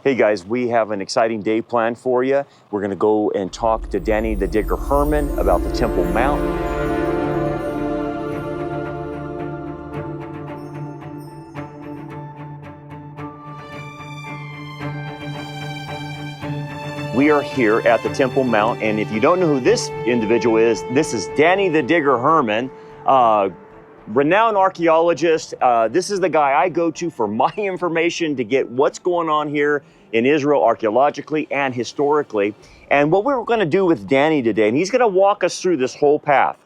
Hey guys, we have an exciting day planned for you. We're going to go and talk to Danny the Digger Herman about the Temple Mount. We are here at the Temple Mount, and if you don't know who this individual is, this is Danny the Digger Herman, renowned archaeologist. This is the guy I go to for my information to get what's going on here in Israel archaeologically and historically. And what we're going to do with Danny today, and he's going to walk us through this whole path.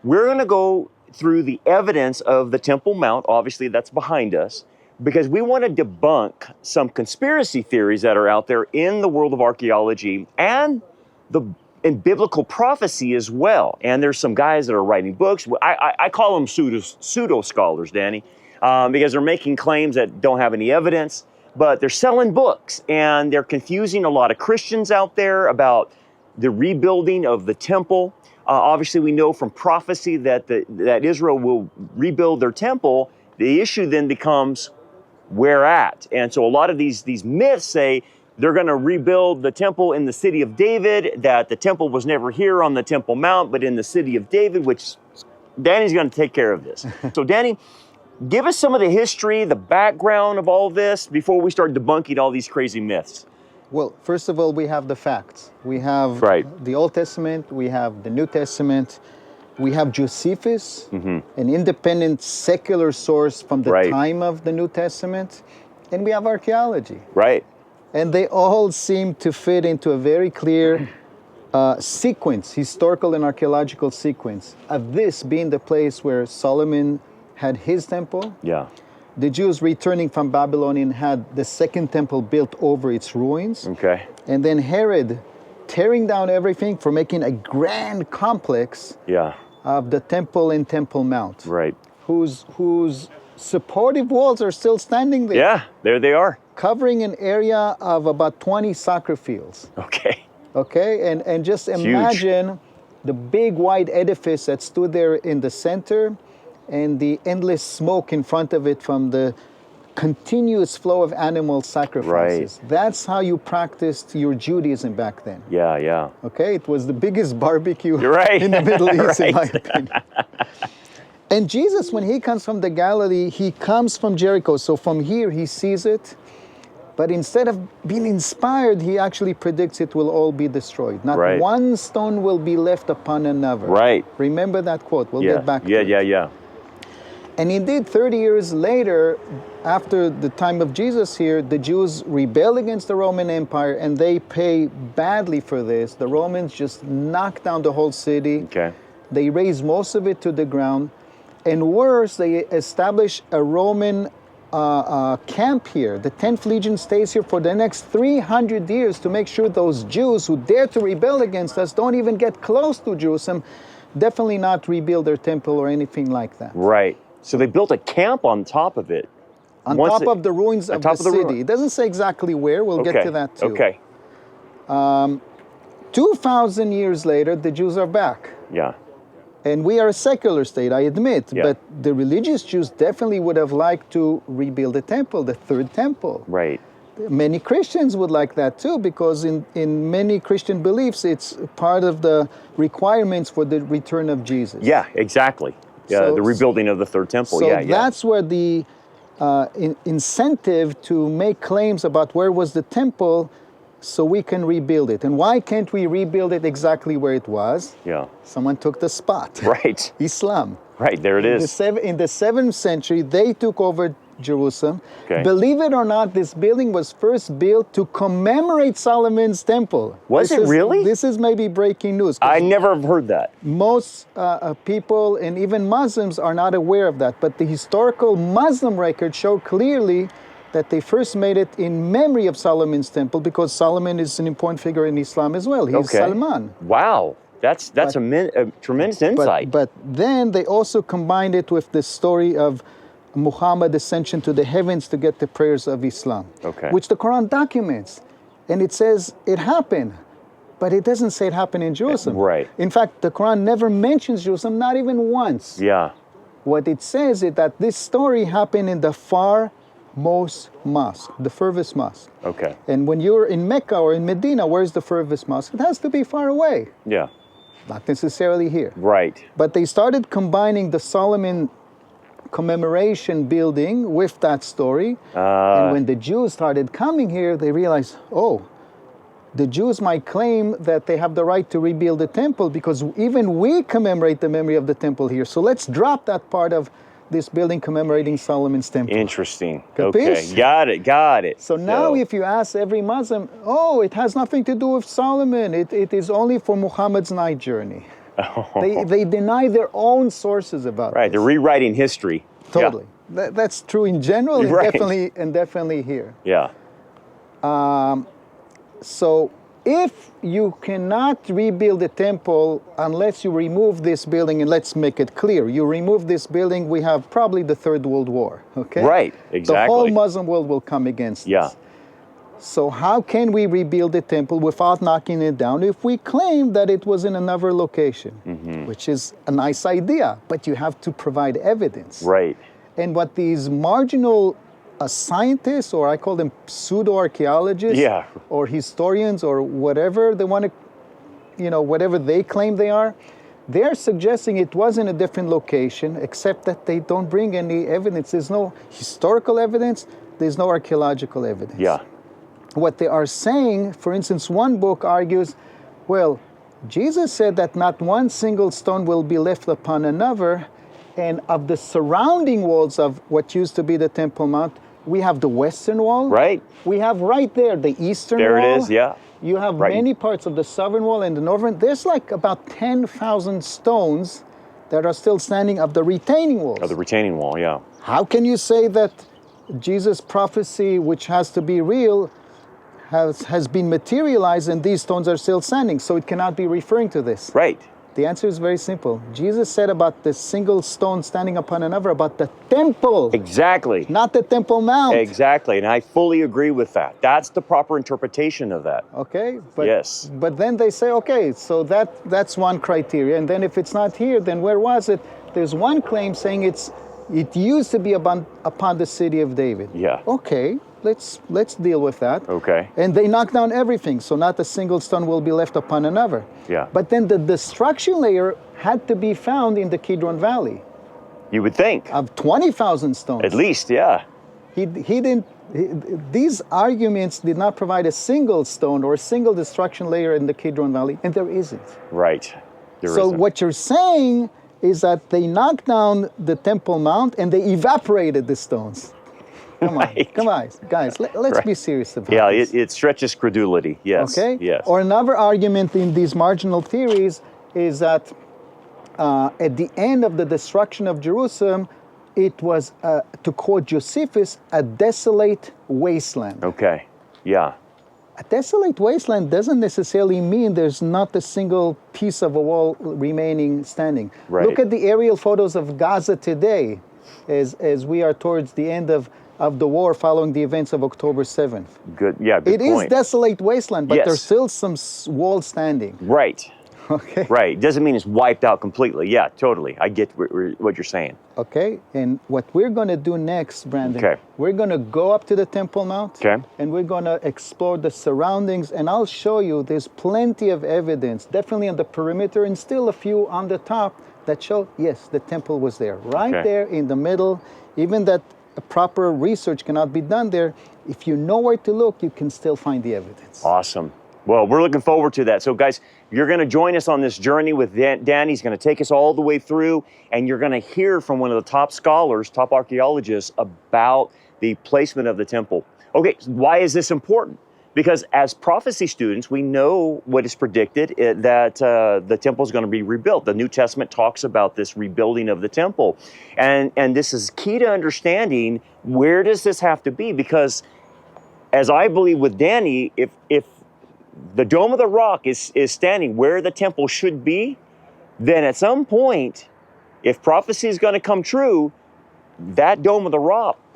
We're going to go through the evidence of the Temple Mount, obviously that's behind us, because we want to debunk some conspiracy theories that are out there in the world of archaeology and in biblical prophecy as well. And there's some guys that are writing books. I call them pseudo scholars, Danny, because they're making claims that don't have any evidence, but they're selling books and they're confusing a lot of Christians out there about the rebuilding of the temple. Obviously, we know from prophecy that Israel will rebuild their temple. The issue then becomes where at? And so a lot of these myths say they're going to rebuild the temple in the city of David, that the temple was never here on the Temple Mount, but in the city of David, which Danny's going to take care of this. So Danny, give us some of the history, the background of all this before we start debunking all these crazy myths. Well, first of all, we have the facts. We have the Old Testament, we have the New Testament, we have Josephus, an independent secular source from the time of the New Testament, and we have archaeology. Right. And they all seem to fit into a very clear sequence, historical and archaeological sequence, of this being the place where Solomon had his temple. Yeah. The Jews returning from Babylon had the second temple built over its ruins. Okay. And then Herod tearing down everything for making a grand complex of the temple in Temple Mount. Right. Whose supportive walls are still standing there. Yeah, there they are. Covering an area of about 20 soccer fields. Okay. Okay, and just imagine the big white edifice that stood there in the center and the endless smoke in front of it from the continuous flow of animal sacrifices. Right. That's how you practiced your Judaism back then. Yeah, yeah. Okay, it was the biggest barbecue You're in the Middle East, in my opinion. And Jesus, when he comes from the Galilee, he comes from Jericho. So from here, he sees it. But instead of being inspired, he actually predicts it will all be destroyed. Not one stone will be left upon another. Right. Remember that quote. We'll get back to it. Yeah. And indeed, 30 years later, after the time of Jesus here, the Jews rebel against the Roman Empire, and they pay badly for this. The Romans just knock down the whole city. Okay. They raze most of it to the ground. And worse, they establish a Roman camp here. The 10th Legion stays here for the next 300 years to make sure those Jews who dare to rebel against us don't even get close to Jerusalem, definitely not rebuild their temple or anything like that. Right. So they built a camp on top of it. On top of the ruins of the city. It doesn't say exactly where. We'll get to that too. Okay. 2,000 years later, the Jews are back. Yeah. And we are a secular state, I admit, Yeah. but the religious Jews definitely would have liked to rebuild the temple, the third temple. Right. Many Christians would like that too, because in many Christian beliefs, it's part of the requirements for the return of Jesus. Yeah, exactly. Yeah, the rebuilding of the third temple. So yeah. That's where the incentive to make claims about where was the temple so we can rebuild it. And why can't we rebuild it exactly where it was? Yeah. Someone took the spot. Right. Islam. Right, there it is. In the 7th century, they took over Jerusalem. Okay. Believe it or not, this building was first built to commemorate Solomon's temple. Was it really? This is maybe breaking news. I never heard that. Most people and even Muslims are not aware of that. But the historical Muslim records show clearly that they first made it in memory of Solomon's temple, because Solomon is an important figure in Islam as well. He's Salman. Wow. That's a tremendous insight. But then they also combined it with the story of Muhammad's ascension to the heavens to get the prayers of Islam, which the Quran documents. And it says it happened, but it doesn't say it happened in Jerusalem. Right. In fact, the Quran never mentions Jerusalem, not even once. Yeah. What it says is that this story happened in the far most mosque, the furthest mosque. Okay. And when you're in Mecca or in Medina, where's the furthest mosque? It has to be far away, Yeah. not necessarily here. Right. But they started combining the Solomon commemoration building with that story. And when the Jews started coming here, they realized, oh, the Jews might claim that they have the right to rebuild the temple because even we commemorate the memory of the temple here. So let's drop that part of this building commemorating Solomon's temple. Interesting. Capiche? Okay. Got it. So now if you ask every Muslim, oh, it has nothing to do with Solomon. It is only for Muhammad's night journey. They deny their own sources about Right. this. They're rewriting history. Totally. That's true in general and Right. definitely here. Yeah. So if you cannot rebuild the temple unless you remove this building, and let's make it clear, you remove this building, we have probably the Third World War, okay? Right, exactly. The whole Muslim world will come against Yeah. us. So how can we rebuild the temple without knocking it down if we claim that it was in another location, which is a nice idea, but you have to provide evidence. Right. And what these marginal scientists, or I call them pseudo-archaeologists, Yeah. or historians, or whatever they want to, whatever they claim they are, they're suggesting it was in a different location, except that they don't bring any evidence. There's no historical evidence, there's no archaeological evidence. Yeah. What they are saying, for instance, one book argues, well, Jesus said that not one single stone will be left upon another, and of the surrounding walls of what used to be the Temple Mount, we have the western wall. Right. We have right there the eastern wall. There it is, yeah. You have Right. many parts of the southern wall and the northern. There's like about 10,000 stones that are still standing of the retaining walls. Of the retaining wall, yeah. How can you say that Jesus' prophecy, which has to be real, has been materialized and these stones are still standing? So it cannot be referring to this. Right. The answer is very simple. Jesus said about the single stone standing upon another, about the temple, Exactly. not the Temple Mount. Exactly. And I fully agree with that. That's the proper interpretation of that. Okay? But, Yes. But then they say, okay, so that's one criteria. And then if it's not here, then where was it? There's one claim saying it used to be upon the city of David. Yeah. Okay, let's deal with that. Okay. And they knock down everything, so not a single stone will be left upon another. Yeah. But then the destruction layer had to be found in the Kidron Valley You would think. of 20,000 stones. At least, yeah. These arguments did not provide a single stone or a single destruction layer in the Kidron Valley, and there isn't. Right. There So isn't. what you're saying is that they knocked down the Temple Mount and they evaporated the stones. Come on, Right. come on, guys, let's Right. be serious about Yeah, this. it stretches credulity. Yes. Okay? Yes. Or another argument in these marginal theories is that at the end of the destruction of Jerusalem, it was, to quote Josephus, a desolate wasteland. Okay. Yeah. A desolate wasteland doesn't necessarily mean there's not a single piece of a wall remaining standing. Right. Look at the aerial photos of Gaza today as we are towards the end of the war following the events of October 7th. Good. Yeah. Good It is point. desolate wasteland, but Yes. there's still some walls standing. Right. Okay. Right. Doesn't mean it's wiped out completely. Yeah. Totally. I get what you're saying. Okay. And what we're going to do next, Brandon, Okay. we're going to go up to the Temple Mount. Okay. And we're going to explore the surroundings. And I'll show you there's plenty of evidence, definitely on the perimeter and still a few on the top, that show, yes, the temple was there. Right Okay. there in the middle. Even that proper research cannot be done there. If you know where to look, you can still find the evidence. Awesome. Well, we're looking forward to that. So, guys, you're going to join us on this journey with Dan. He's going to take us all the way through, and you're going to hear from one of the top scholars, top archaeologists, about the placement of the temple. Okay, why is this important? Because as prophecy students, we know what is predicted, that the temple is going to be rebuilt. The New Testament talks about this rebuilding of the temple. And this is key to understanding, where does this have to be? Because as I believe with Danny, if the Dome of the Rock is standing where the temple should be, then at some point, if prophecy is going to come true, that Dome of the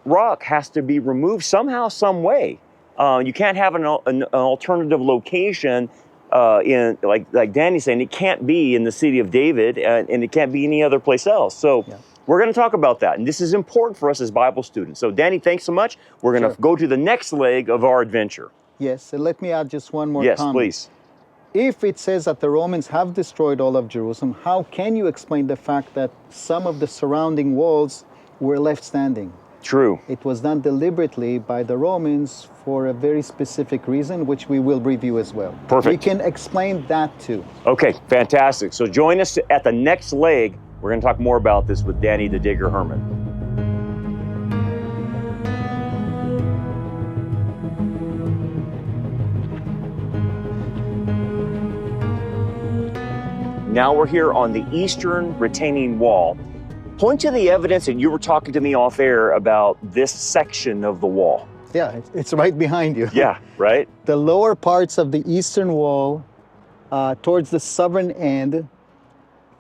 Rock has to be removed somehow, some way. You can't have an alternative location in, like Danny's saying, it can't be in the city of David, and it can't be any other place else. So We're going to talk about that, and this is important for us as Bible students. So, Danny, thanks so much. We're going to go to the next leg of our adventure. Yes, and let me add just one more Yes, comment. please. If it says that the Romans have destroyed all of Jerusalem, how can you explain the fact that some of the surrounding walls were left standing? True. It was done deliberately by the Romans for a very specific reason, which we will review as well. Perfect. We can explain that too. Okay, fantastic. So join us at the next leg. We're going to talk more about this with Danny the Digger Herman. Now we're here on the eastern retaining wall. Point to the evidence that you were talking to me off air about this section of the wall. Yeah, it's right behind you. Yeah, right? The lower parts of the eastern wall towards the southern end,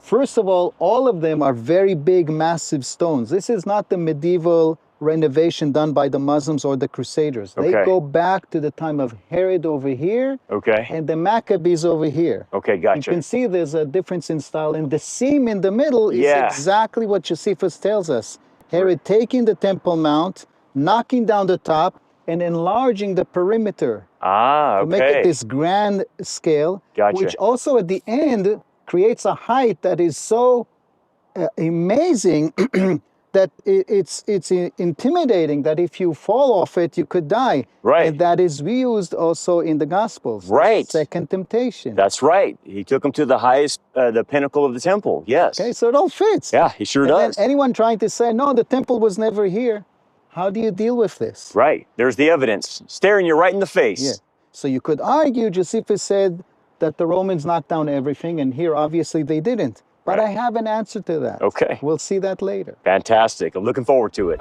first of all of them are very big, massive stones. This is not the medieval renovation done by the Muslims or the Crusaders. They go back to the time of Herod over here and the Maccabees over here. Okay, gotcha. You can see there's a difference in style, and the seam in the middle is exactly what Josephus tells us. Herod taking the Temple Mount, knocking down the top, and enlarging the perimeter to make it this grand scale, which also at the end creates a height that is so amazing that it's intimidating, that if you fall off it, you could die. Right. And that is used also in the Gospels. Right. Second temptation. That's right. He took him to the highest, the pinnacle of the temple. Yes. Okay, so it all fits. Yeah, he sure does. Then anyone trying to say, no, the temple was never here, how do you deal with this? Right. There's the evidence staring you right in the face. Yeah. So you could argue, Josephus said that the Romans knocked down everything, and here obviously they didn't. But I have an answer to that. Okay. We'll see that later. Fantastic. I'm looking forward to it.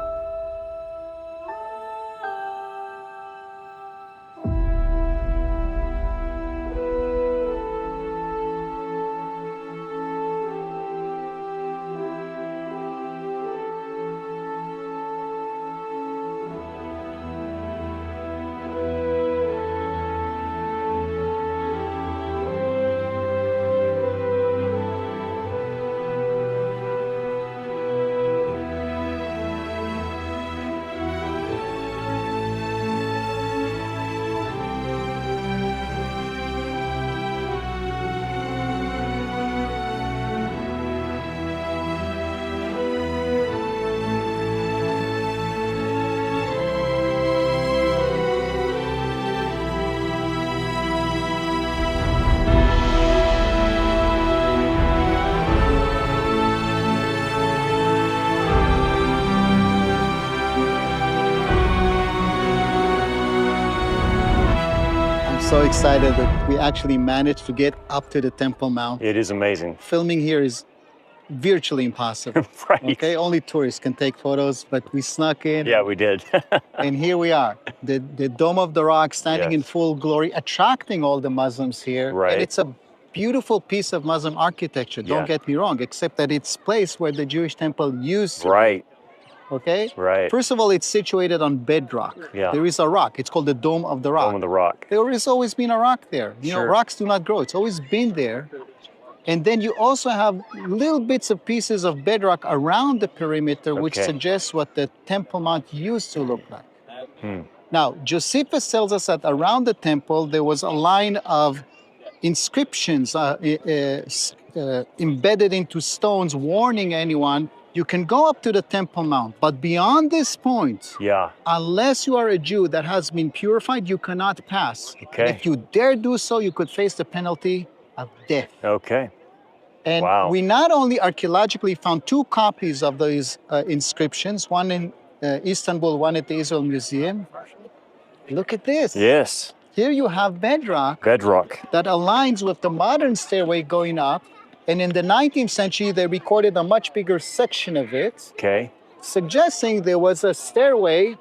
So excited that we actually managed to get up to the Temple Mount. It is amazing. Filming here is virtually impossible. Right. Okay, only tourists can take photos, but we snuck in. Yeah, we did. And here we are, the Dome of the Rock standing in full glory, attracting all the Muslims here. Right. And it's a beautiful piece of Muslim architecture, don't get me wrong, except that it's placed where the Jewish temple used to. Right. Okay? Right. First of all, it's situated on bedrock. Yeah. There is a rock. It's called the Dome of the Rock. Dome of the Rock. There has always been a rock there. You know, rocks do not grow. It's always been there. And then you also have little bits of pieces of bedrock around the perimeter, which suggests what the Temple Mount used to look like. Now, Josephus tells us that around the temple, there was a line of inscriptions embedded into stones warning anyone, you can go up to the Temple Mount, but beyond this point, unless you are a Jew that has been purified, you cannot pass. Okay. If you dare do so, you could face the penalty of death. Okay. And we not only archaeologically found 2 copies of these inscriptions, one in Istanbul, one at the Israel Museum. Look at this. Yes. Here you have bedrock. Bedrock. That aligns with the modern stairway going up. And in the 19th century, they recorded a much bigger section of it. Okay. Suggesting there was a stairway,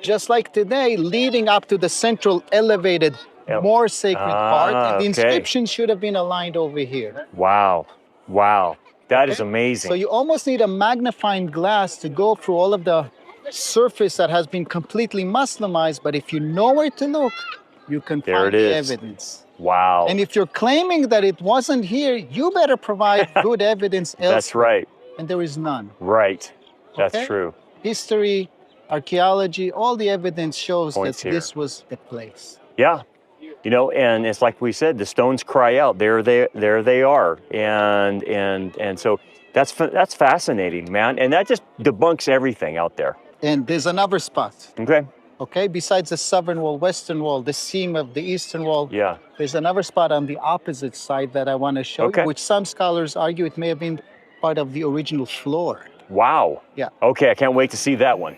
just like today, leading up to the central elevated, more sacred part. And the inscription should have been aligned over here. Wow. Wow. That is amazing. So you almost need a magnifying glass to go through all of the surface that has been completely Muslimized. But if you know where to look, you can find the evidence. Wow. And if you're claiming that it wasn't here, you better provide good evidence elsewhere. That's right. and there is none. Right. That's Okay? true. History, archaeology, all the evidence shows Points that here. this was the place. Yeah. You know, and it's like we said, the stones cry out. There they are, and so that's fascinating, man. And that just debunks everything out there. And there's another spot. Okay. Okay, besides the southern wall, western wall, the seam of the eastern wall, Yeah. there's another spot on the opposite side that I want to show Okay. you, which some scholars argue it may have been part of the original floor. Wow. Yeah. Okay, I can't wait to see that one.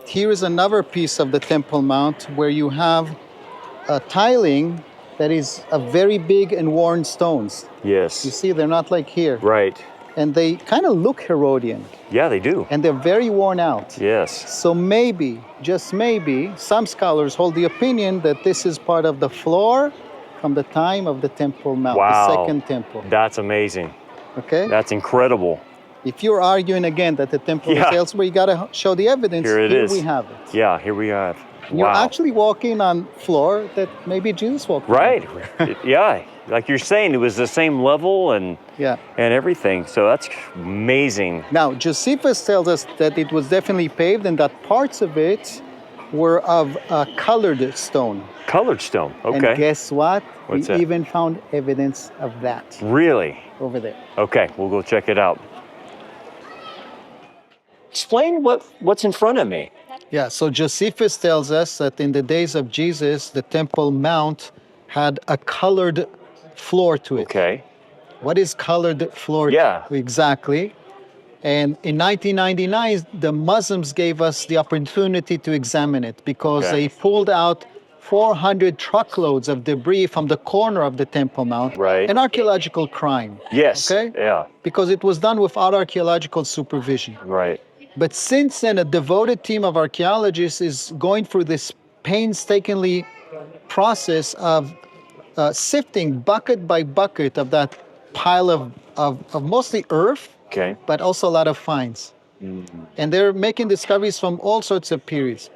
Here is another piece of the Temple Mount where you have a tiling that is a very big and worn stones. You Yes. see, they're not like here. Right. And they kind of look Herodian, Yeah, they do. and they're very worn out. Yes. So maybe, just maybe, some scholars hold the opinion that this is part of the floor from the time of the Temple Mount, Wow. the second temple. That's amazing. Okay? That's incredible. If you're arguing again that the temple Yeah. is elsewhere, you gotta show the evidence. Here it is. We have it. Yeah, here we are. You're Wow. actually walking on floor that maybe Jesus walked on. Right. Yeah. Like you're saying, it was the same level and Yeah. everything. So that's amazing. Now, Josephus tells us that it was definitely paved and that parts of it were of colored stone. Colored stone. And Okay. guess what? What's we that? even found evidence of that Really? over there. Okay, we'll go check it out. Explain what's in front of me. Yeah, so Josephus tells us that in the days of Jesus, the Temple Mount had a colored floor to it. Okay. What is colored floor? Yeah. Exactly. And in 1999, the Muslims gave us the opportunity to examine it because Okay. they pulled out 400 truckloads of debris from the corner of the Temple Mount. Right. An archaeological crime. Yes. Okay? Yeah. Because it was done without archaeological supervision. Right. But since then, a devoted team of archaeologists is going through this painstakingly process of sifting bucket by bucket of that pile of mostly earth, Okay. but also a lot of finds. And they're making discoveries from all sorts of periods.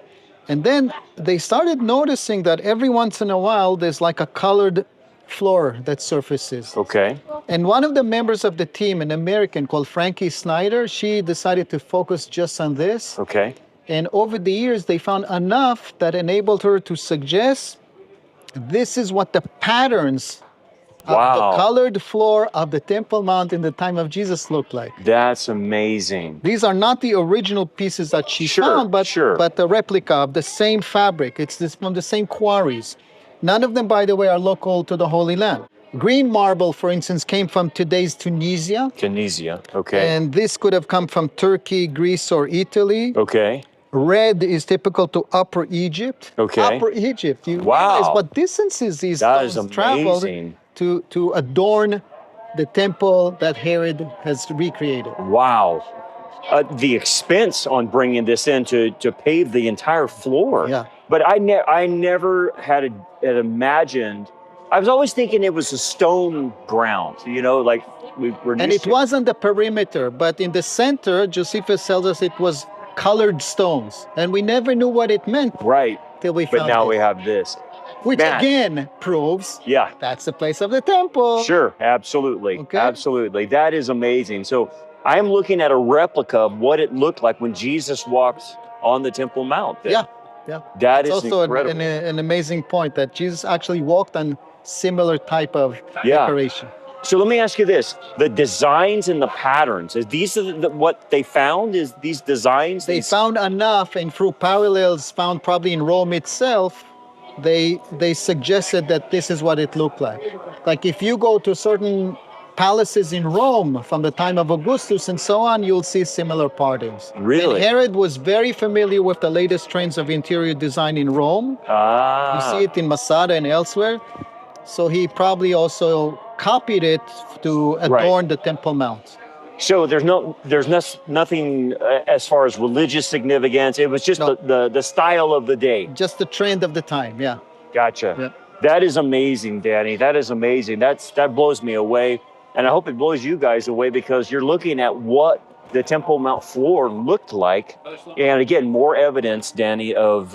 And then they started noticing that every once in a while, there's like a colored floor that surfaces. Okay. And one of the members of the team, an American called Frankie Snyder, she decided to focus just on this. Okay. And over the years, they found enough that enabled her to suggest this is what the patterns of Wow. the colored floor of the Temple Mount in the time of Jesus looked like. That's amazing. These are not the original pieces that she Sure, found, but, sure. but the replica of the same fabric. It's from the same quarries. None of them, by the way, are local to the Holy Land. Green marble, for instance, came from today's Tunisia. Tunisia. Okay. And this could have come from Turkey, Greece, or Italy. Okay. Red is typical to Upper Egypt. Okay. Upper Egypt. You Wow. realize what distances these That is stones traveled amazing. to adorn the temple that Herod has recreated. Wow. The expense on bringing this in to pave the entire floor. Yeah. But I never had imagined. I was always thinking it was a stone ground, you know, like we were And used it wasn't the perimeter, but in the center, Josephus tells us it was colored stones. And we never knew what it meant Right. till we But found now it. we have this. Which Man. again proves Yeah. that's the place of the temple. Sure. Absolutely. Okay. Absolutely. That is amazing. So I'm looking at a replica of what it looked like when Jesus walked on the Temple Mount. Yeah. Yeah. That It's is also incredible. an amazing point that Jesus actually walked on similar type of Yeah. decoration. So let me ask you this: the designs and the patterns, is these what they found? Is these designs? They found enough, and through parallels found probably in Rome itself, they suggested that this is what it looked like. Like if you go to certain palaces in Rome from the time of Augustus and so on, you'll see similar patterns. Really? And Herod was very familiar with the latest trends of interior design in Rome. Ah. You see it in Masada and elsewhere. So he probably also copied it to adorn the Temple Mount. So there's nothing as far as religious significance. It was just No. the style of the day. Just the trend of the time, yeah. Gotcha. Yeah. That is amazing, Danny. That is amazing. That blows me away, and I hope it blows you guys away because you're looking at what the Temple Mount floor looked like, and again, more evidence, Danny, of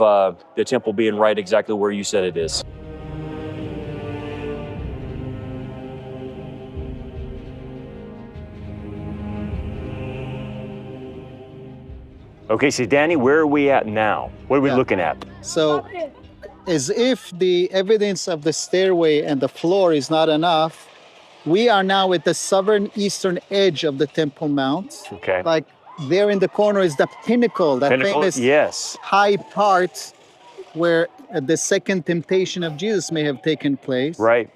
the temple being right exactly where you said it is. Okay, so Danny, where are we at now? What are we Yeah. looking at? So, as if the evidence of the stairway and the floor is not enough, we are now at the southern eastern edge of the Temple Mount. Okay. Like there in the corner is the pinnacle, that Pinnacle? famous Yes. high part where the second temptation of Jesus may have taken place. Right.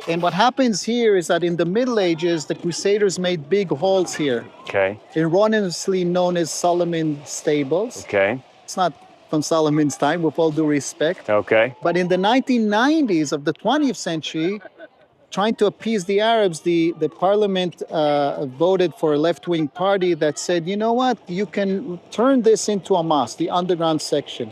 And what happens here is that in the Middle Ages, the Crusaders made big halls here, Okay. erroneously known as Solomon's Stables. Okay. It's not from Solomon's time, with all due respect. Okay. But in the 1990s of the 20th century, trying to appease the Arabs, the parliament voted for a left-wing party that said, you know what, you can turn this into a mosque, the underground section.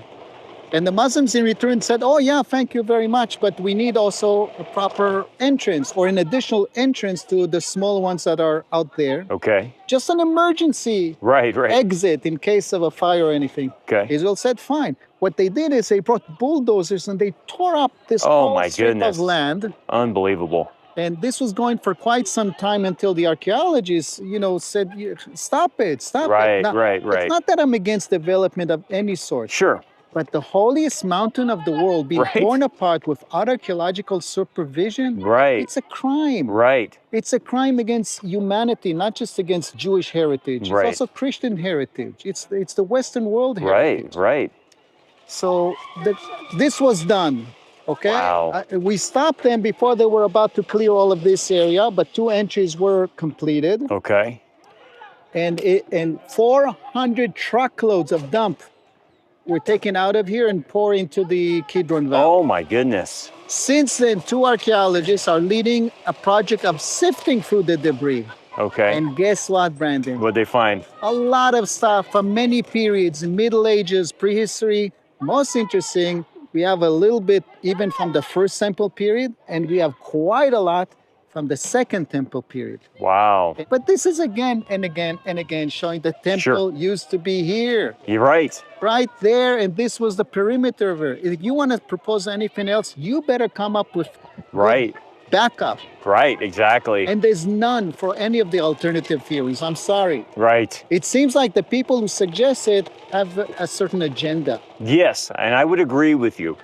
And the Muslims in return said, oh yeah, thank you very much, but we need also a proper entrance or an additional entrance to the small ones that are out there. Okay. Just an emergency Right. exit in case of a fire or anything. Okay. Israel said, fine. What they did is they brought bulldozers and they tore up this Oh whole my strip goodness. of land. Unbelievable. And this was going for quite some time until the archaeologists, said, stop it, stop Right, it. Now, right. It's not that I'm against development of any sort. Sure. But the holiest mountain of the world being Right. torn apart without archaeological supervision, Right. it's a crime. Right. It's a crime against humanity, not just against Jewish heritage. Right. It's also Christian heritage. It's the Western world heritage. Right. So this was done, okay? Wow. We stopped them before they were about to clear all of this area, but 2 entries were completed. Okay. And 400 truckloads of dump were taken out of here and poured into the Kidron Valley. Oh my goodness. Since then, 2 archaeologists are leading a project of sifting through the debris. Okay. And guess what, Brandon? What'd they find? A lot of stuff from many periods, Middle Ages, prehistory. Most interesting, we have a little bit even from the first temple period, and we have quite a lot from the second temple period. Wow. But this is again and again and again showing the temple used to be here. You're right. Right there, and this was the perimeter of it. If you want to propose anything else, you better come up with Right. backup. Right. Exactly. And there's none for any of the alternative theories. I'm sorry. Right. It seems like the people who suggest it have a certain agenda. Yes, and I would agree with you.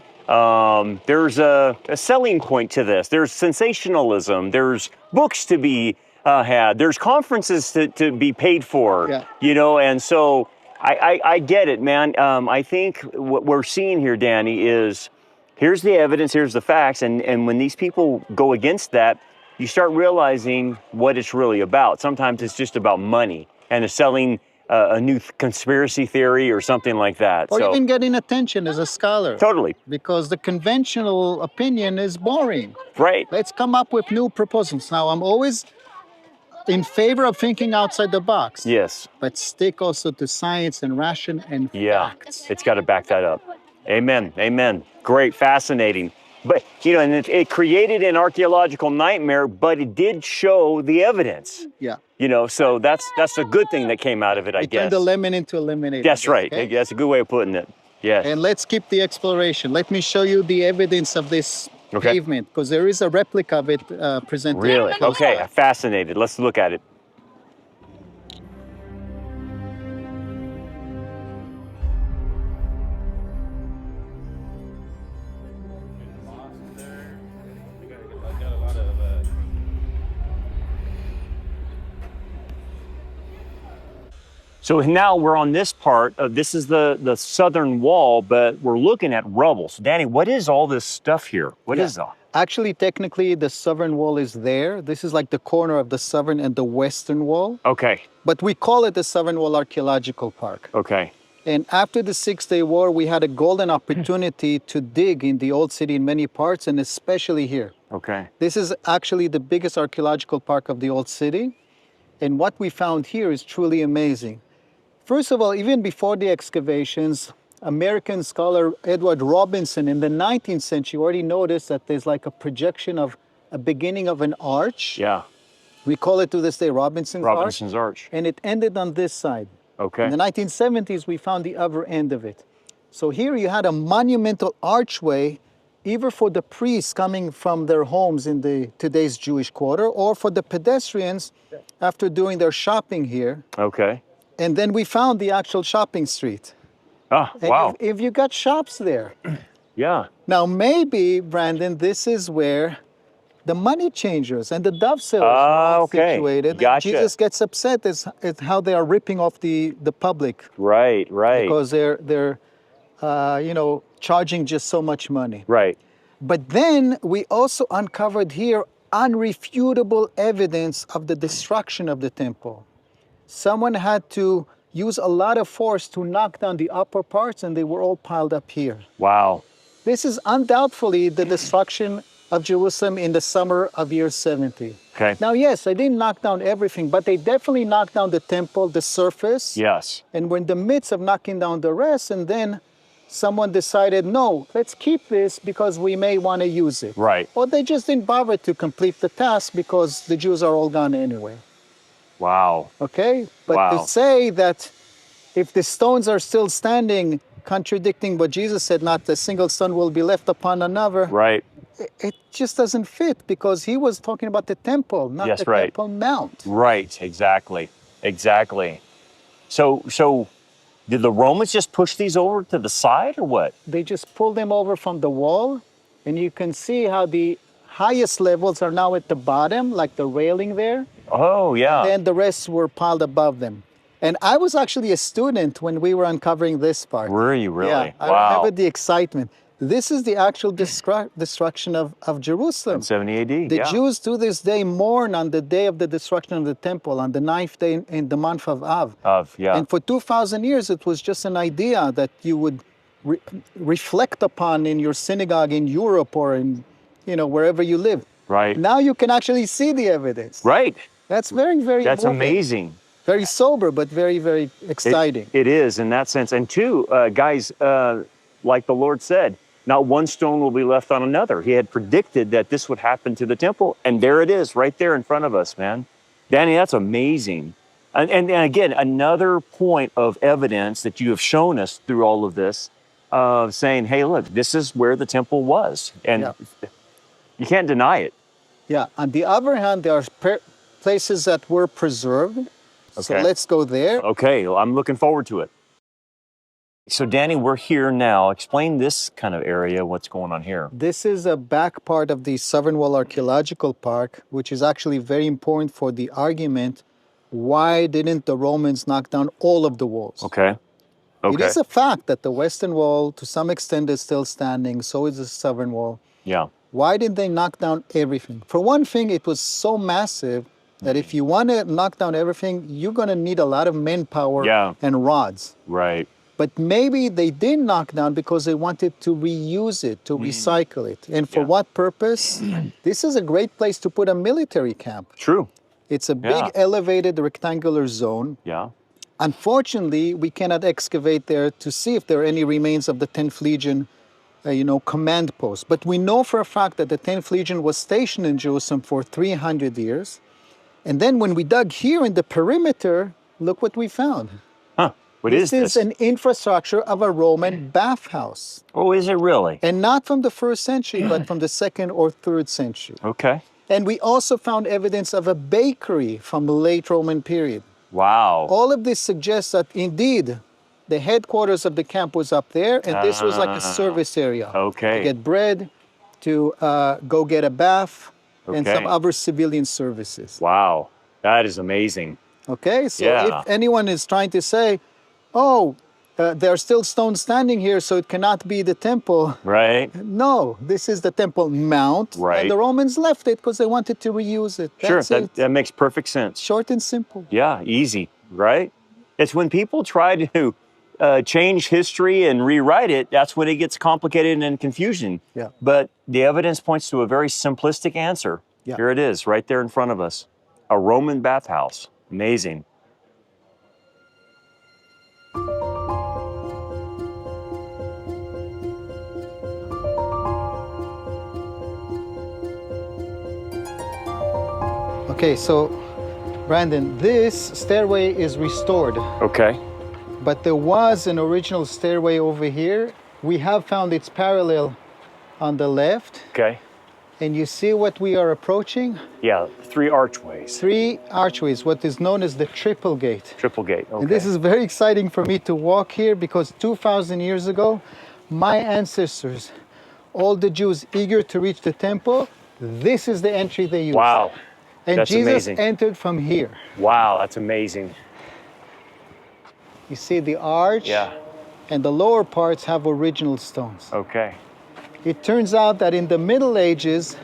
There's a selling point to this. There's sensationalism. There's books to be had. There's conferences to be paid for. Yeah. And so I get it, man. I think what we're seeing here, Danny, is here's the evidence, here's the facts, and when these people go against that, you start realizing what it's really about. Sometimes it's just about money and selling a new conspiracy theory or something like that. Or even getting attention as a scholar. Totally. Because the conventional opinion is boring. Right. Let's come up with new proposals. Now, I'm always in favor of thinking outside the box. Yes. But stick also to science and ration and facts. It's got to back that up. Amen. Amen. Great. Fascinating. But, and it created an archaeological nightmare, but it did show the evidence. Yeah. So that's a good thing that came out of it, I guess. Turned the lemon into a lemonade. That's right. Okay? That's a good way of putting it. Yes. And let's keep the exploration. Let me show you the evidence of this pavement, because there is a replica of it presented. Really? Okay. Fascinated. Let's look at it. So now we're on this part. This is the southern wall, but we're looking at rubble. So Danny, what is all this stuff here? What is that? Actually, technically, the southern wall is there. This is like the corner of the southern and the western wall. Okay. But we call it the Southern Wall Archaeological Park. Okay. And after the Six-Day War, we had a golden opportunity to dig in the old city in many parts, and especially here. Okay. This is actually the biggest archaeological park of the old city. And what we found here is truly amazing. First of all, even before the excavations, American scholar Edward Robinson in the 19th century already noticed that there's like a projection of a beginning of an arch. Yeah. We call it to this day Robinson's Arch. And it ended on this side. Okay. In the 1970s, we found the other end of it. So here you had a monumental archway, either for the priests coming from their homes in today's Jewish quarter, or for the pedestrians after doing their shopping here. Okay. And then we found the actual shopping street. Oh, And wow. if you got shops there. Yeah. Now, maybe, Brandon, this is where the money changers and the dove sellers are all Okay. situated. And Gotcha. Jesus gets upset at how they are ripping off the public Right, right. because they're charging just so much money. Right. But then we also uncovered here unrefutable evidence of the destruction of the temple. Someone had to use a lot of force to knock down the upper parts, and they were all piled up here. Wow. This is undoubtedly the destruction of Jerusalem in the summer of year 70. Okay. Now, yes, they didn't knock down everything, but they definitely knocked down the temple, the surface. Yes. And we're in the midst of knocking down the rest, and then someone decided, no, let's keep this because we may want to use it. Right. Or they just didn't bother to complete the task because the Jews are all gone anyway. Wow. Okay? But Wow. to say that if the stones are still standing, contradicting what Jesus said, not a single stone will be left upon another, Right. it just doesn't fit because he was talking about the temple, not Yes, the right. temple mount. Right. Exactly. Exactly. So did the Romans just push these over to the side or what? They just pulled them over from the wall, and you can see how the highest levels are now at the bottom, like the railing there. Oh, yeah. Then the rest were piled above them. And I was actually a student when we were uncovering this part. Were you really? Yeah, I Wow. remember the excitement. This is the actual destruction of Jerusalem. 70 AD. The yeah. Jews to this day mourn on the day of the destruction of the temple, on the 9th day in the month of Av. Yeah. And for 2,000 years, it was just an idea that you would reflect upon in your synagogue in Europe or in, wherever you live. Right. Now you can actually see the evidence. Right. That's very, very That's moving. amazing. Very sober, but very, very exciting. It is in that sense. And two, guys, like the Lord said, not one stone will be left on another. He had predicted that this would happen to the temple. And there it is right there in front of us, man. Danny, that's amazing. And again, another point of evidence that you have shown us through all of this, of saying, hey, look, this is where the temple was. And Yeah. you can't deny it. Yeah. On the other hand, there are places that were preserved. So Okay. let's go there. Okay, well, I'm looking forward to it. So Danny, we're here now. Explain this kind of area, what's going on here. This is a back part of the Southern Wall Archaeological Park, which is actually very important for the argument, why didn't the Romans knock down all of the walls? Okay. It is a fact that the Western Wall, to some extent, is still standing. So is the Southern Wall. Yeah. Why didn't they knock down everything? For one thing, it was so massive that if you want to knock down everything, you're going to need a lot of manpower and rods. Right. But maybe they did knock down because they wanted to reuse it, to recycle it. And for what purpose? This is a great place to put a military camp. True. It's a big elevated rectangular zone. Yeah. Unfortunately, we cannot excavate there to see if there are any remains of the 10th Legion, command post. But we know for a fact that the 10th Legion was stationed in Jerusalem for 300 years. And then when we dug here in the perimeter, look what we found. Huh. What is this? This is an infrastructure of a Roman bathhouse. Oh, is it really? And not from the 1st century, but from the 2nd or 3rd century. Okay. And we also found evidence of a bakery from the late Roman period. Wow. All of this suggests that indeed the headquarters of the camp was up there, and this was like a service area. Okay. To get bread, to go get a bath, and some Okay. other civilian services. Wow. That is amazing. Okay, so Yeah. if anyone is trying to say, there are still stones standing here, so it cannot be the temple. Right? No, this is the temple mount, Right. and the Romans left it because they wanted to reuse it. Sure. That's it. That makes perfect sense. Short and simple. Yeah, easy, right? It's when people try to change history and rewrite it, that's when it gets complicated and confusion. Yeah. But the evidence points to a very simplistic answer. Yeah. Here it is, right there in front of us. A Roman bathhouse. Amazing. Okay, so Brandon, this stairway is restored, Okay. but there was an original stairway over here. We have found its parallel on the left, Okay. And you see what we are approaching? Yeah, 3 archways. 3 archways, what is known as the triple gate. Triple gate, okay. And this is very exciting for me to walk here because 2,000 years ago, my ancestors, all the Jews eager to reach the temple, this is the entry they used. Wow, And that's Jesus amazing. entered from here. Wow, that's amazing. You see the arch, Yeah, and the lower parts have original stones. okay. It turns out that in the Middle Ages,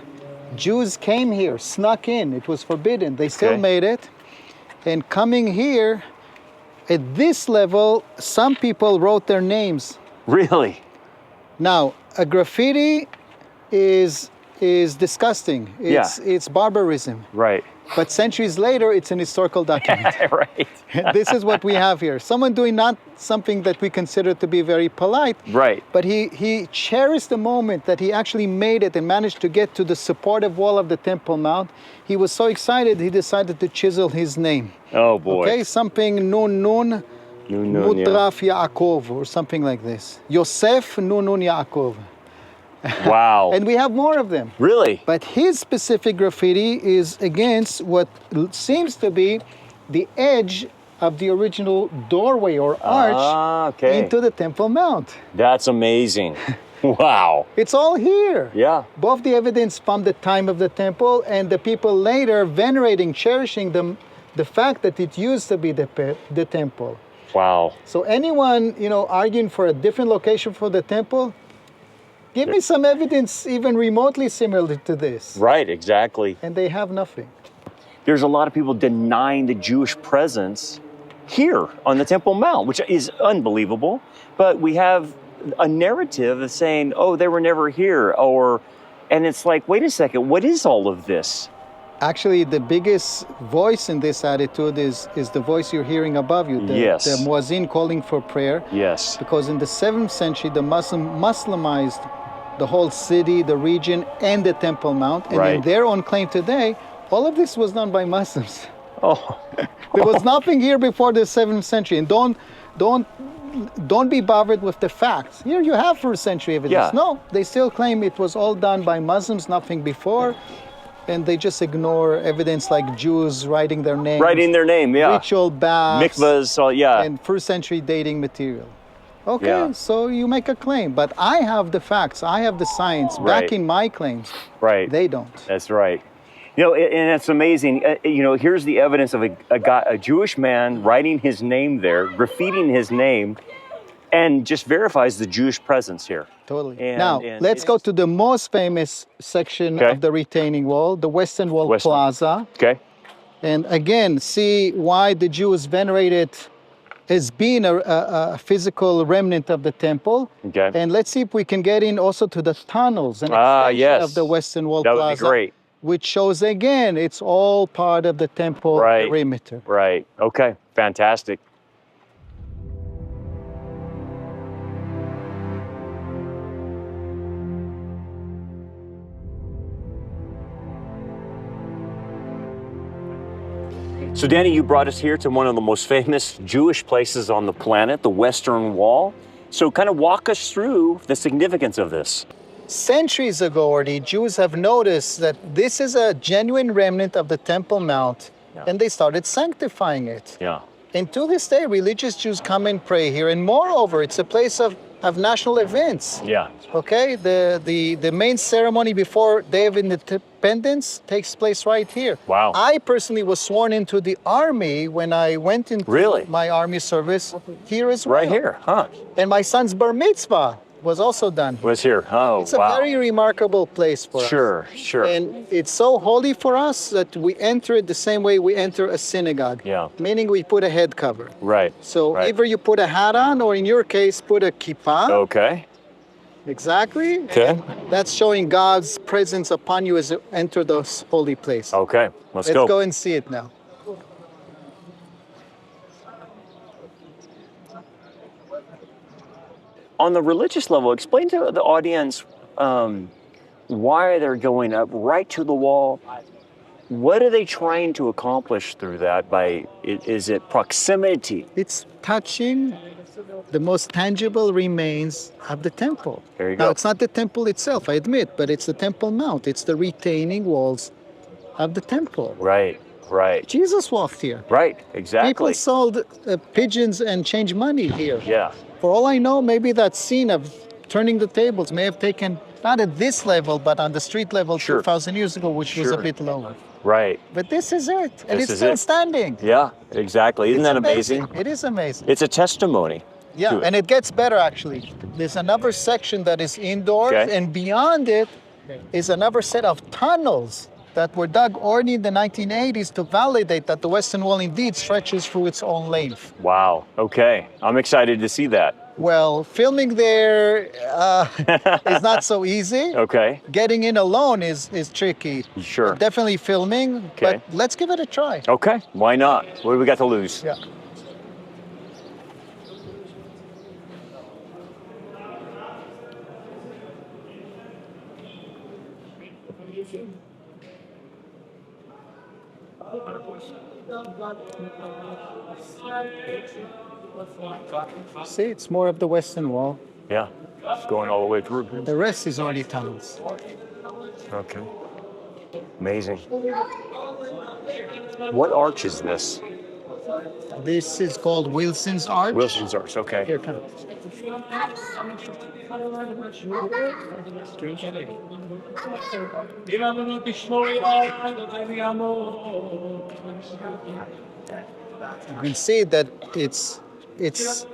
Jews came here, snuck in. It was forbidden. They still Okay. made it. And coming here, at this level, some people wrote their names. Really? Now, a graffiti is disgusting. It's barbarism. Right. But centuries later, it's an historical document. Right. This is what we have here. Someone doing not something that we consider to be very polite, Right. but he cherished the moment that he actually made it and managed to get to the supportive wall of the Temple Mount. He was so excited, he decided to chisel his name. Oh boy. Okay, something Nun Nun, yeah. Mudraf Yaakov, or something like this. Yosef Nun Yaakov. Wow. And we have more of them. Really? But his specific graffiti is against what seems to be the edge of the original doorway or arch okay. into the Temple Mount. That's amazing. Wow. It's all here. Yeah. Both the evidence from the time of the temple and the people later venerating, cherishing the fact that it used to be the temple. Wow. So anyone, arguing for a different location for the temple, give me some evidence even remotely similar to this. Right, exactly. And they have nothing. There's a lot of people denying the Jewish presence here on the Temple Mount, which is unbelievable. But we have a narrative of saying, oh, they were never here. And it's like, wait a second, what is all of this? Actually, the biggest voice in this attitude is the voice you're hearing above you, the muezzin calling for prayer. Yes. Because in the 7th century, the Muslimized the whole city, the region, and the Temple Mount. And in their own claim today, all of this was done by Muslims. Oh. There was nothing here before the 7th century. And don't be bothered with the facts. Here you have 1st century evidence. Yeah. No, they still claim it was all done by Muslims, nothing before. And they just ignore evidence like Jews writing their names. Writing their name, yeah. Ritual baths. Mikvahs, yeah. And 1st century dating material. Okay, Yeah. so you make a claim, but I have the facts, I have the science backing my claims. Right. They don't. That's right. And it's amazing. Here's the evidence of a Jewish man writing his name there, graffitiing his name, and just verifies the Jewish presence here. Totally. And Now, let's go to the most famous section of the retaining wall, the Western Wall Plaza. Okay. And again, see why the Jews venerate it as being a physical remnant of the temple. Okay. And let's see if we can get in also to the tunnels and extension of the Western Wall Plaza. That would be great. Which shows again, it's all part of the temple perimeter. Right. Okay. Fantastic. So Danny, you brought us here to one of the most famous Jewish places on the planet, the Western Wall. So kind of walk us through the significance of this. Centuries ago already, Jews have noticed that this is a genuine remnant of the Temple Mount, and they started sanctifying it. Yeah. And to this day, religious Jews come and pray here. And moreover, it's a place of national events. Yeah. Okay, the main ceremony before Day of Independence takes place right here. Wow. I personally was sworn into the army when I went into my army service here as well. Right here, huh? And my son's bar mitzvah was also done. Was here. Oh, It's a very remarkable place for us. Sure. And it's so holy for us that we enter it the same way we enter a synagogue. Yeah. Meaning we put a head cover. Right. So either you put a hat on, or in your case, put a kippah. Okay. Exactly. Okay. And that's showing God's presence upon you as you enter this holy place. Okay. Let's go. Let's go and see it now. On the religious level, explain to the audience why they're going up right to the wall. What are they trying to accomplish through that? Is it proximity? It's touching the most tangible remains of the temple. There you Now, go. it's not the temple itself, I admit, but it's the Temple Mount. It's the retaining walls of the temple. Right, right, Jesus walked here. right. People Exactly. sold pigeons and changed money here. Yeah, For all I know, maybe that scene of turning the tables may have taken, not at this level, but on the street level Sure. 2,000 years ago, which was a Sure. bit lower. right. But this is it, and This it's is still it. standing. Yeah, exactly. Isn't It's that amazing? It is amazing. It's a testimony. Yeah, to it. and it gets better actually. There's another section that is indoors, Okay. and beyond it is another set of tunnels that were dug already in the 1980s to validate that the Western Wall indeed stretches through its own length. Wow. Okay. I'm excited to see that. Well, filming there is not so easy. Okay. Getting in alone is tricky. Sure. Definitely filming, Okay. but let's give it a try. Okay. Why not? What do we got to lose? Yeah. See, it's more of the Western Wall. Yeah. Going all the way through. The rest is already tunnels. Okay. Amazing. What arch is this? This is called Wilson's Arch. Wilson's Arch. Okay. Here, come. You can see that it's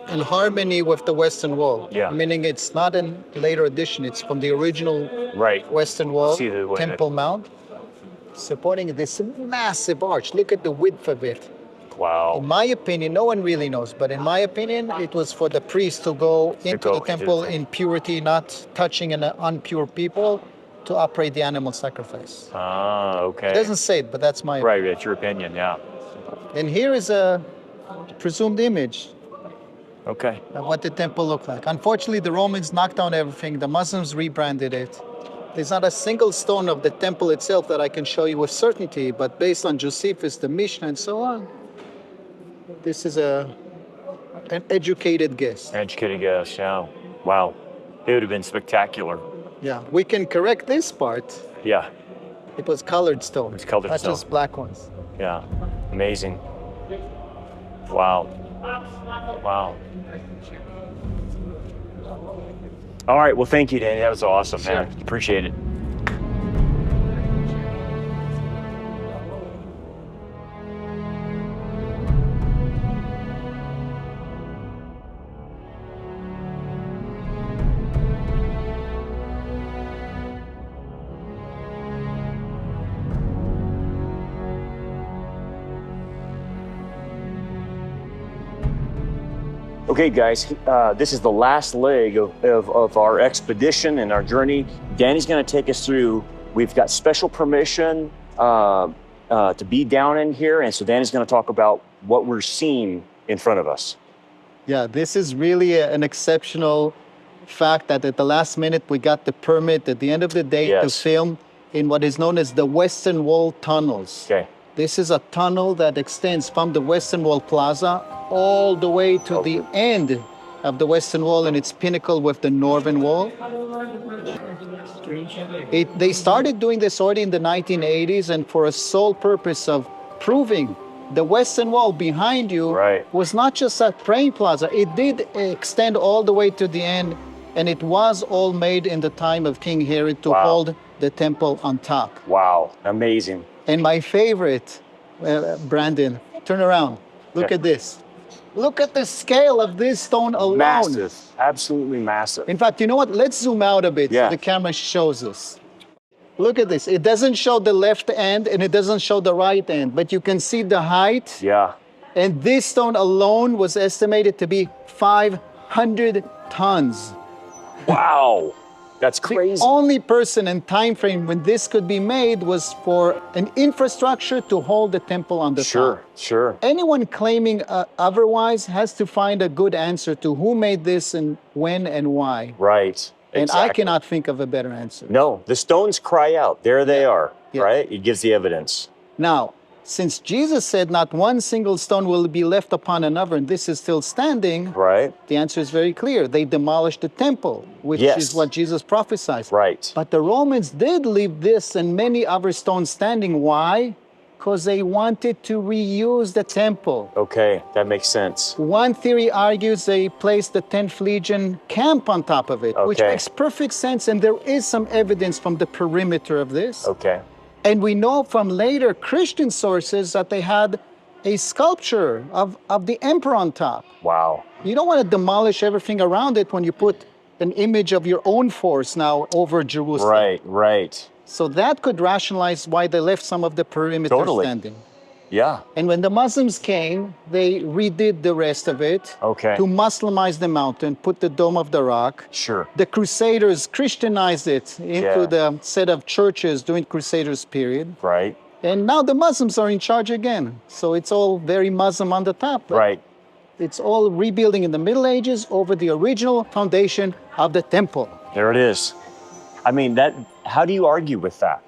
in harmony with the Western Wall. Yeah. Meaning it's not a later addition. It's from the original Right. Western Wall, See the way Temple Mount, supporting this massive arch. Look at the width of it. Wow. In my opinion, no one really knows, but in my opinion, it was for the priest to go into go the into temple the- in purity, not touching an impure people, to operate the animal sacrifice. Ah, okay. It doesn't say it, but that's my Right. That's your opinion. Yeah. And here is a presumed image Okay. of what the temple looked like. Unfortunately, the Romans knocked down everything. The Muslims rebranded it. There's not a single stone of the temple itself that I can show you with certainty, but based on Josephus, the Mishnah, and so on, this is an educated guess. Educated guess. Yeah. Wow. It would have been spectacular. Yeah, we can correct this part. Yeah. It was colored stone. It's colored not stone. just black ones. Yeah. Amazing. Wow. Wow. All right. Well, thank you, Danny. That was awesome, man. Appreciate it. Okay, guys, this is the last leg of our expedition and our journey. Danny's going to take us through. We've got special permission to be down in here, and so Danny's going to talk about what we're seeing in front of us. Yeah, this is really an exceptional fact that at the last minute we got the permit at the end of the day to Yes. film in what is known as the Western Wall tunnels. Okay. This is a tunnel that extends from the Western Wall Plaza all the way to the end of the Western Wall and its pinnacle with the Northern Wall. They started doing this already in the 1980s, and for a sole purpose of proving the Western Wall behind you Right. was not just a praying plaza. It did extend all the way to the end, and it was all made in the time of King Herod to Wow. hold the temple on top. Wow. Amazing. And my favorite, Brandon, turn around. Look Okay. at this. Look at the scale of this stone alone. Massive. Absolutely massive. In fact, you know what? Let's zoom out a bit Yeah. so the camera shows us. Look at this. It doesn't show the left end and it doesn't show the right end, but you can see the height. Yeah. And this stone alone was estimated to be 500 tons. Wow. That's crazy. The only person and time frame when this could be made was for an infrastructure to hold the temple on the top. Sure. Anyone claiming otherwise has to find a good answer to who made this and when and why. Right. And I Exactly. cannot think of a better answer. No, the stones cry out. There they are, Yeah. right? It gives the evidence. Now, since Jesus said not one single stone will be left upon another, and this is still standing, Right. the answer is very clear. They demolished the temple, which Yes. is what Jesus prophesied. Right. But the Romans did leave this and many other stones standing. Why? Because they wanted to reuse the temple. Okay, that makes sense. One theory argues they placed the 10th Legion camp on top of it, which Okay. makes perfect sense, and there is some evidence from the perimeter of this. Okay. And we know from later Christian sources that they had a sculpture of the emperor on top. Wow. You don't want to demolish everything around it when you put an image of your own force now over Jerusalem. Right, right. So that could rationalize why they left some of the perimeter Totally. standing. Yeah. And when the Muslims came, they redid the rest of it Okay. to Muslimize the mountain, put the Dome of the Rock. Sure. The Crusaders Christianized it into Yeah. the set of churches during Crusaders period. Right. And now the Muslims are in charge again. So it's all very Muslim on the top. But Right. it's all rebuilding in the Middle Ages over the original foundation of the temple. There it is. I mean, that. How do you argue with that?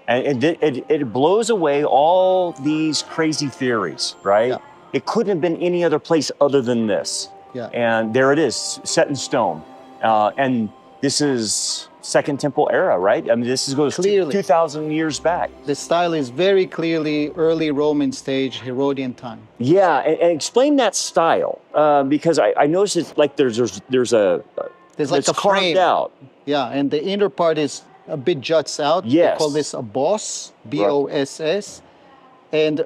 And it blows away all these crazy theories, right? Yeah. It couldn't have been any other place other than this. Yeah. And there it is, set in stone. And this is Second Temple era, right? I mean, this goes Clearly. 2,000 years back. The style is very clearly early Roman stage, Herodian time. Yeah, and explain that style, because I noticed it's like there's a There's like it's a carved frame. out. Yeah, and the inner part is a bit juts out. Yes. They call this a boss, B-O-S-S. And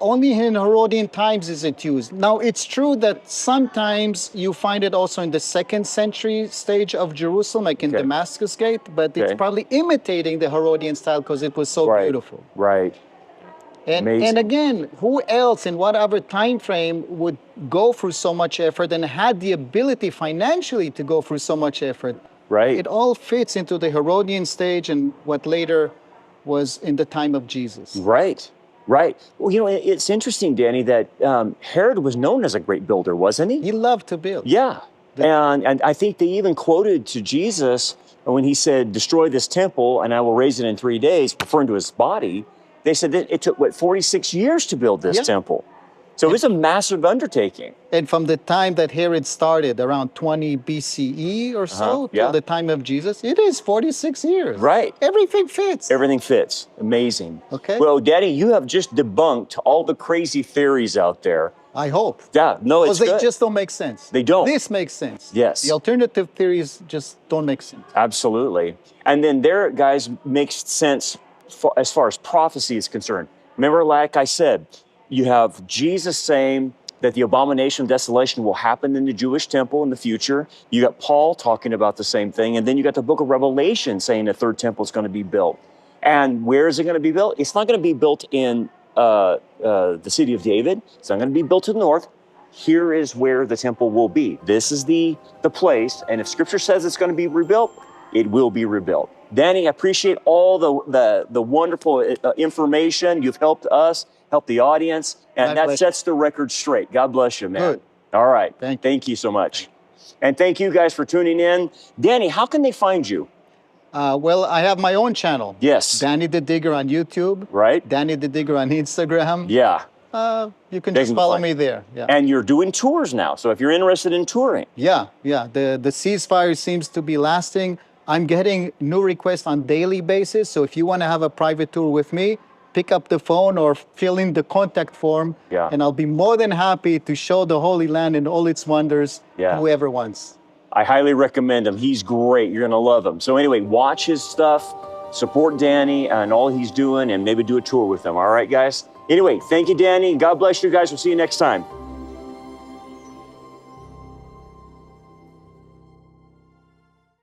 only in Herodian times is it used. Now, it's true that sometimes you find it also in the 2nd century stage of Jerusalem, like in Okay. Damascus Gate, but it's Okay. probably imitating the Herodian style because it was so Right. beautiful. Right. And Amazing. again, who else in what other time frame would go through so much effort and had the ability financially to go through so much effort? Right. It all fits into the Herodian stage and what later was in the time of Jesus. Right. Right. Well, you know, it's interesting, Danny, that Herod was known as a great builder, wasn't he? He loved to build. Yeah. And I think they even quoted to Jesus when he said, "Destroy this temple and I will raise it in 3 days," referring to his body. They said that it took, 46 years to build this Yeah. temple. So it was a massive undertaking. And from the time that Herod started, around 20 BCE or so, yeah. till the time of Jesus, it is 46 years. Right. Everything fits. Everything fits. Amazing. Okay. Well, Daddy, you have just debunked all the crazy theories out there. I hope. Yeah, no, it's Because they good. just don't make sense. They don't. This makes sense. Yes. The alternative theories just don't make sense. Absolutely. And then there, guys, makes sense as far as prophecy is concerned. Remember, like I said, you have Jesus saying that the abomination of desolation will happen in the Jewish temple in the future. You got Paul talking about the same thing. And then you got the book of Revelation saying the third temple is going to be built. And where is it going to be built? It's not going to be built in the city of David. It's not going to be built to the north. Here is where the temple will be. This is the place. And if scripture says it's going to be rebuilt, it will be rebuilt. Danny, I appreciate all the wonderful information. You've helped us, helped the audience, and My that pleasure. sets the record straight. God bless you, man. Good. All right. Thank you so much. And thank you guys for tuning in. Danny, how can they find you? Well, I have my own channel. Yes. Danny the Digger on YouTube. Right? Danny the Digger on Instagram. Yeah. You can They just can follow find- me there. Yeah. And you're doing tours now. So if you're interested in touring, Yeah. The ceasefire seems to be lasting. I'm getting new requests on daily basis. So if you want to have a private tour with me, pick up the phone or fill in the contact form. Yeah. And I'll be more than happy to show the Holy Land and all its wonders Yeah. to whoever wants. I highly recommend him. He's great. You're going to love him. So anyway, watch his stuff, support Danny and all he's doing, and maybe do a tour with him. All right, guys? Anyway, thank you, Danny. God bless you guys. We'll see you next time.